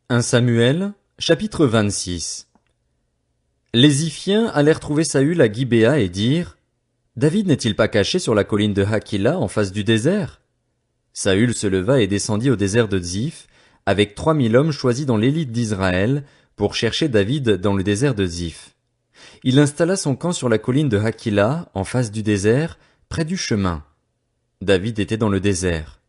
1 Samuel, chapitre 26. Les Ziphiens allèrent trouver Saül à Gibéa et dirent: David n'est-il pas caché sur la colline de Hakila en face du désert? Saül se leva et descendit au désert de Ziph, avec 3000 hommes choisis dans l'élite d'Israël, pour chercher David dans le désert de Ziph. Il installa son camp sur la colline de Hakila, en face du désert, près du chemin. David était dans le désert.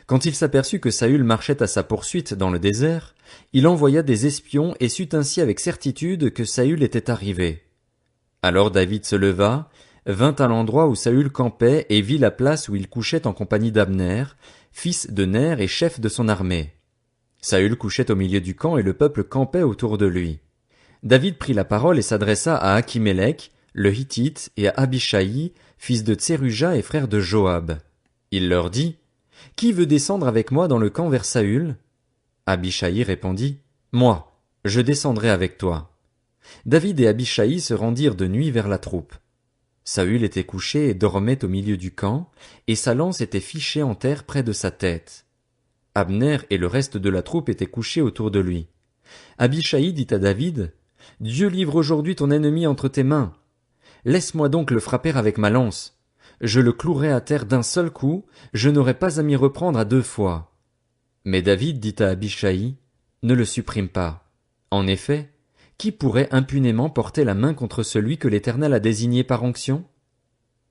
Quand il s'aperçut que Saül marchait à sa poursuite dans le désert, il envoya des espions et sut ainsi avec certitude que Saül était arrivé. Alors David se leva, vint à l'endroit où Saül campait et vit la place où il couchait en compagnie d'Abner, fils de Ner et chef de son armée. Saül couchait au milieu du camp et le peuple campait autour de lui. David prit la parole et s'adressa à Achimélec, le Hittite, et à Abishai, fils de Tseruja et frère de Joab. Il leur dit: Qui veut descendre avec moi dans le camp vers Saül? Abishai répondit: Moi, je descendrai avec toi. David et Abishai se rendirent de nuit vers la troupe. Saül était couché et dormait au milieu du camp, et sa lance était fichée en terre près de sa tête. Abner et le reste de la troupe étaient couchés autour de lui. Abishai dit à David: Dieu livre aujourd'hui ton ennemi entre tes mains. Laisse-moi donc le frapper avec ma lance. Je le clouerai à terre d'un seul coup, je n'aurai pas à m'y reprendre à 2 fois. Mais David dit à Abishai: Ne le supprime pas. En effet, qui pourrait impunément porter la main contre celui que l'Éternel a désigné par onction?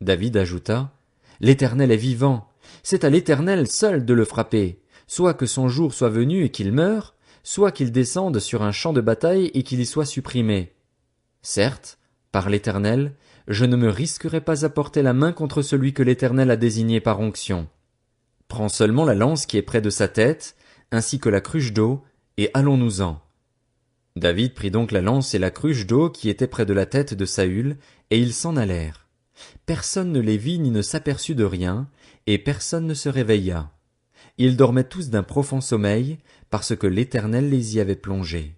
David ajouta: L'Éternel est vivant, c'est à l'Éternel seul de le frapper, soit que son jour soit venu et qu'il meure, soit qu'il descende sur un champ de bataille et qu'il y soit supprimé. Certes, par l'Éternel, je ne me risquerai pas à porter la main contre celui que l'Éternel a désigné par onction. Prends seulement la lance qui est près de sa tête, ainsi que la cruche d'eau, et allons-nous-en. David prit donc la lance et la cruche d'eau qui étaient près de la tête de Saül, et ils s'en allèrent. Personne ne les vit ni ne s'aperçut de rien, et personne ne se réveilla. Ils dormaient tous d'un profond sommeil, parce que l'Éternel les y avait plongés.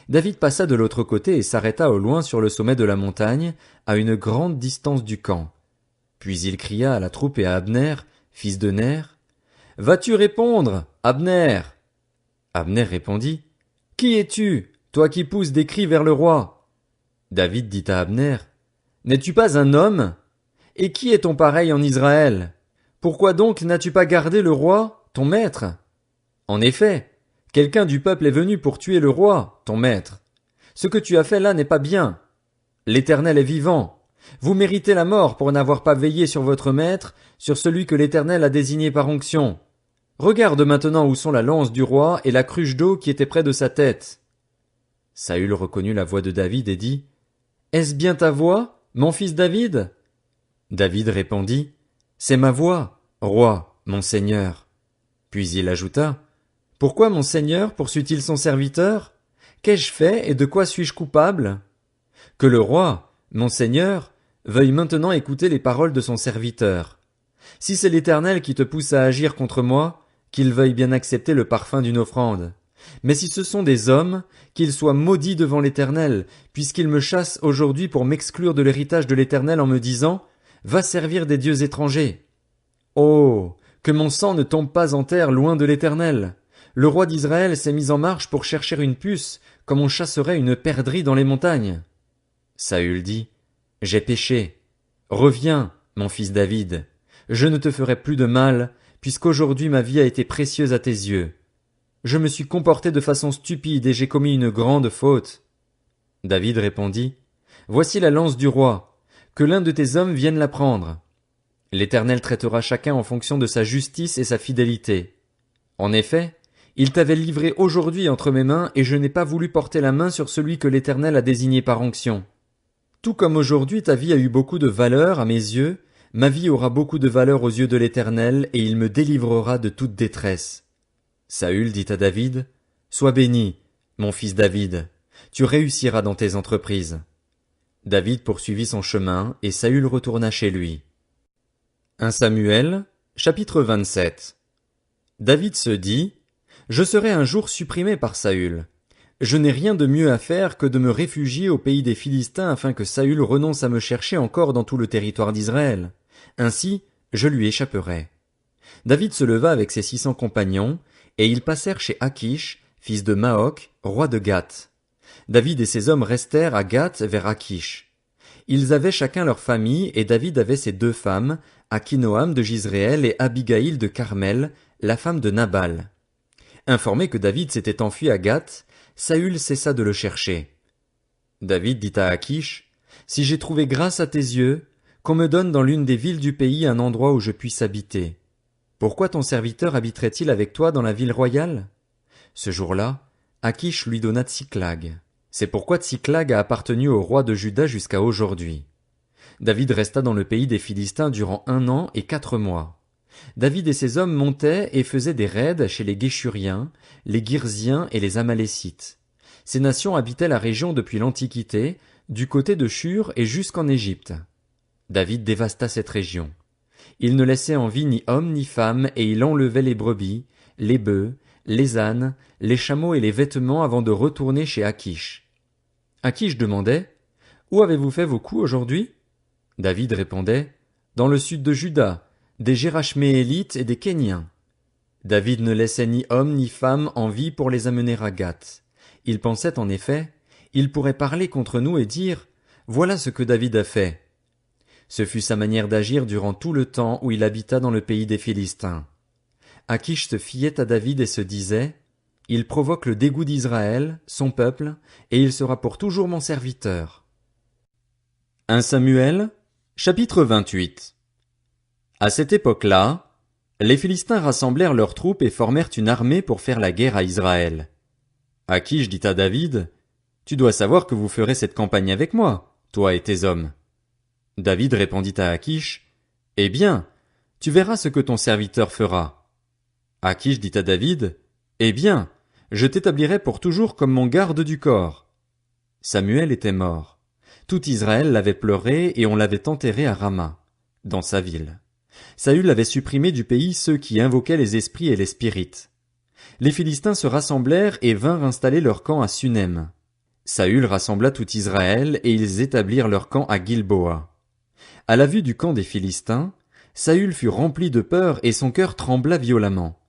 David passa de l'autre côté et s'arrêta au loin sur le sommet de la montagne, à une grande distance du camp. Puis il cria à la troupe et à Abner, fils de Ner: Vas-tu répondre, Abner? Abner répondit: Qui es-tu, toi qui pousses des cris vers le roi? David dit à Abner: N'es-tu pas un homme? Et qui est ton pareil en Israël? Pourquoi donc n'as-tu pas gardé le roi, ton maître? En effet, quelqu'un du peuple est venu pour tuer le roi, ton maître. Ce que tu as fait là n'est pas bien. L'Éternel est vivant. Vous méritez la mort pour n'avoir pas veillé sur votre maître, sur celui que l'Éternel a désigné par onction. Regarde maintenant où sont la lance du roi et la cruche d'eau qui était près de sa tête. Saül reconnut la voix de David et dit: Est-ce bien ta voix, mon fils David? David répondit: C'est ma voix, roi, mon seigneur. Puis il ajouta: Pourquoi mon seigneur poursuit-il son serviteur? Qu'ai-je fait et de quoi suis-je coupable? Que le roi, mon seigneur, veuille maintenant écouter les paroles de son serviteur. Si c'est l'Éternel qui te pousse à agir contre moi, qu'il veuille bien accepter le parfum d'une offrande. Mais si ce sont des hommes, qu'ils soient maudits devant l'Éternel, puisqu'ils me chassent aujourd'hui pour m'exclure de l'héritage de l'Éternel en me disant: Va servir des dieux étrangers. Oh, que mon sang ne tombe pas en terre loin de l'Éternel. Le roi d'Israël s'est mis en marche pour chercher une puce, comme on chasserait une perdrix dans les montagnes. Saül dit: J'ai péché. Reviens, mon fils David. Je ne te ferai plus de mal, puisqu'aujourd'hui ma vie a été précieuse à tes yeux. Je me suis comporté de façon stupide et j'ai commis une grande faute. David répondit: Voici la lance du roi. Que l'un de tes hommes vienne la prendre. L'Éternel traitera chacun en fonction de sa justice et sa fidélité. En effet, il t'avait livré aujourd'hui entre mes mains et je n'ai pas voulu porter la main sur celui que l'Éternel a désigné par onction. Tout comme aujourd'hui ta vie a eu beaucoup de valeur à mes yeux, ma vie aura beaucoup de valeur aux yeux de l'Éternel et il me délivrera de toute détresse. Saül dit à David: Sois béni, mon fils David, tu réussiras dans tes entreprises. David poursuivit son chemin et Saül retourna chez lui. 1 Samuel, chapitre 27. David se dit: Je serai un jour supprimé par Saül. Je n'ai rien de mieux à faire que de me réfugier au pays des Philistins afin que Saül renonce à me chercher encore dans tout le territoire d'Israël. Ainsi, je lui échapperai. David se leva avec ses 600 compagnons, et ils passèrent chez Achish, fils de Maoc, roi de Gath. David et ses hommes restèrent à Gath vers Akish. Ils avaient chacun leur famille, et David avait ses 2 femmes, Akinoam de Jizréel et Abigaïl de Carmel, la femme de Nabal. Informé que David s'était enfui à Gath, Saül cessa de le chercher. David dit à Akish, « Si j'ai trouvé grâce à tes yeux, qu'on me donne dans l'une des villes du pays un endroit où je puisse habiter. Pourquoi ton serviteur habiterait-il avec toi dans la ville royale ?» Ce jour-là, Akish lui donna Tsiklag. C'est pourquoi Tsiklag a appartenu au roi de Juda jusqu'à aujourd'hui. David resta dans le pays des Philistins durant 1 an et 4 mois. David et ses hommes montaient et faisaient des raids chez les Guéshuriens, les Girziens et les Amalécites. Ces nations habitaient la région depuis l'Antiquité, du côté de Shur et jusqu'en Égypte. David dévasta cette région. Il ne laissait en vie ni homme ni femme, et il enlevait les brebis, les bœufs, les ânes, les chameaux et les vêtements avant de retourner chez Akish. Akish demandait, « Où avez-vous fait vos coups aujourd'hui » David répondait, « Dans le sud de Juda, des Gérachméélites et des Kéniens. » David ne laissait ni homme ni femme en vie pour les amener à Gath. Il pensait en effet, il pourrait parler contre nous et dire, « Voilà ce que David a fait. » Ce fut sa manière d'agir durant tout le temps où il habita dans le pays des Philistins. Akish se fiait à David et se disait, « Il provoque le dégoût d'Israël, son peuple, et il sera pour toujours mon serviteur. » 1 Samuel, chapitre 28. À cette époque-là, les Philistins rassemblèrent leurs troupes et formèrent une armée pour faire la guerre à Israël. Akish dit à David, « Tu dois savoir que vous ferez cette campagne avec moi, toi et tes hommes. » David répondit à Akish, « Eh bien, tu verras ce que ton serviteur fera. » Akish dit à David, « Eh bien, je t'établirai pour toujours comme mon garde du corps. » Samuel était mort. Tout Israël l'avait pleuré et on l'avait enterré à Rama, dans sa ville. Saül avait supprimé du pays ceux qui invoquaient les esprits et les spirites. Les Philistins se rassemblèrent et vinrent installer leur camp à Sunem. Saül rassembla tout Israël et ils établirent leur camp à Gilboa. À la vue du camp des Philistins, Saül fut rempli de peur et son cœur trembla violemment.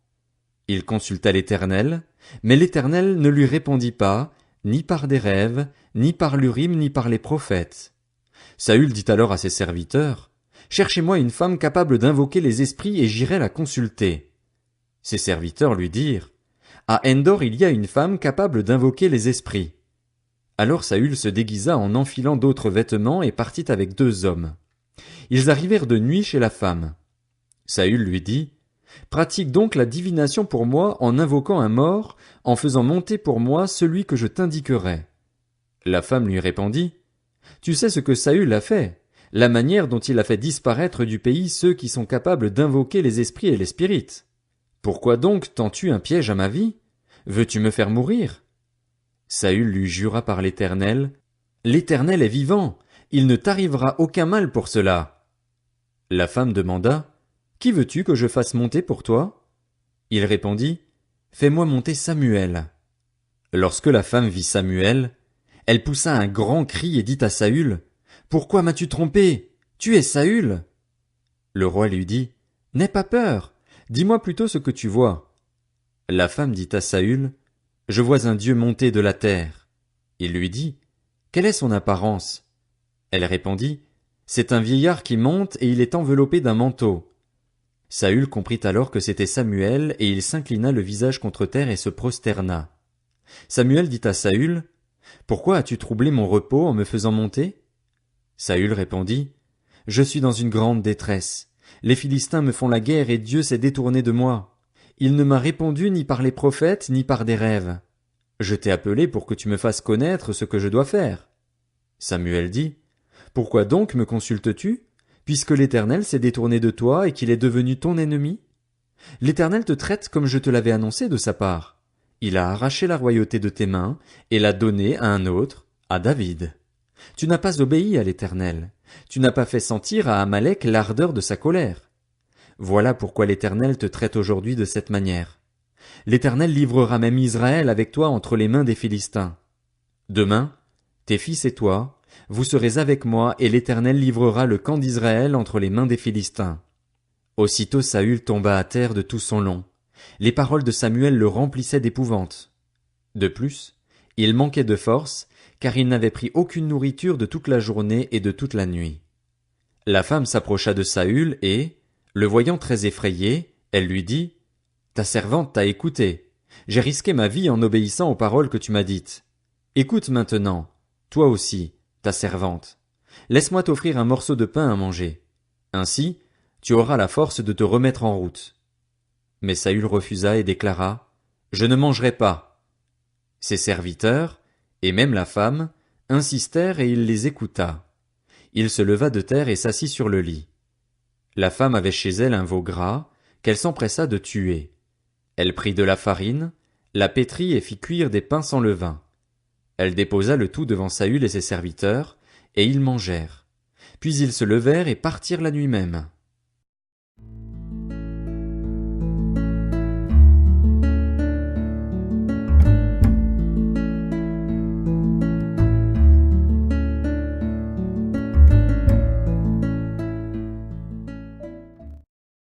Il consulta l'Éternel, mais l'Éternel ne lui répondit pas, ni par des rêves, ni par l'Urim, ni par les prophètes. Saül dit alors à ses serviteurs, « Cherchez-moi une femme capable d'invoquer les esprits et j'irai la consulter. » Ses serviteurs lui dirent, « À Endor il y a une femme capable d'invoquer les esprits. » Alors Saül se déguisa en enfilant d'autres vêtements et partit avec 2 hommes. Ils arrivèrent de nuit chez la femme. Saül lui dit, « Pratique donc la divination pour moi en invoquant un mort, en faisant monter pour moi celui que je t'indiquerai. » La femme lui répondit, « Tu sais ce que Saül a fait, la manière dont il a fait disparaître du pays ceux qui sont capables d'invoquer les esprits et les spirites. Pourquoi donc tends-tu un piège à ma vie? Veux-tu me faire mourir? » Saül lui jura par l'Éternel, « L'Éternel est vivant, il ne t'arrivera aucun mal pour cela. » La femme demanda, « Qui veux-tu que je fasse monter pour toi? » Il répondit, « Fais-moi monter Samuel. » Lorsque la femme vit Samuel, elle poussa un grand cri et dit à Saül, « Pourquoi m'as-tu trompé? Tu es Saül. » Le roi lui dit, « N'aie pas peur, dis-moi plutôt ce que tu vois. » La femme dit à Saül, « Je vois un Dieu monter de la terre. » Il lui dit, « Quelle est son apparence? » Elle répondit, « C'est un vieillard qui monte et il est enveloppé d'un manteau. » Saül comprit alors que c'était Samuel et il s'inclina le visage contre terre et se prosterna. Samuel dit à Saül, « Pourquoi as-tu troublé mon repos en me faisant monter? » Saül répondit, « Je suis dans une grande détresse. Les Philistins me font la guerre et Dieu s'est détourné de moi. Il ne m'a répondu ni par les prophètes ni par des rêves. Je t'ai appelé pour que tu me fasses connaître ce que je dois faire. » Samuel dit, « Pourquoi donc me consultes-tu, puisque l'Éternel s'est détourné de toi et qu'il est devenu ton ennemi? L'Éternel te traite comme je te l'avais annoncé de sa part. Il a arraché la royauté de tes mains et l'a donnée à un autre, à David. Tu n'as pas obéi à l'Éternel. Tu n'as pas fait sentir à Amalek l'ardeur de sa colère. Voilà pourquoi l'Éternel te traite aujourd'hui de cette manière. L'Éternel livrera même Israël avec toi entre les mains des Philistins. Demain, tes fils et toi, vous serez avec moi et l'Éternel livrera le camp d'Israël entre les mains des Philistins. » Aussitôt Saül tomba à terre de tout son long. Les paroles de Samuel le remplissaient d'épouvante. De plus, il manquait de force, car il n'avait pris aucune nourriture de toute la journée et de toute la nuit. La femme s'approcha de Saül et, le voyant très effrayé, elle lui dit, Ta servante t'a écouté. J'ai risqué ma vie en obéissant aux paroles que tu m'as dites. Écoute maintenant, toi aussi, ta servante. Laisse-moi t'offrir un morceau de pain à manger. Ainsi, tu auras la force de te remettre en route. Mais Saül refusa et déclara, Je ne mangerai pas. Ses serviteurs, et même la femme, insistèrent et il les écouta. Il se leva de terre et s'assit sur le lit. La femme avait chez elle un veau gras, qu'elle s'empressa de tuer. Elle prit de la farine, la pétrit et fit cuire des pains sans levain. Elle déposa le tout devant Saül et ses serviteurs, et ils mangèrent. Puis ils se levèrent et partirent la nuit même.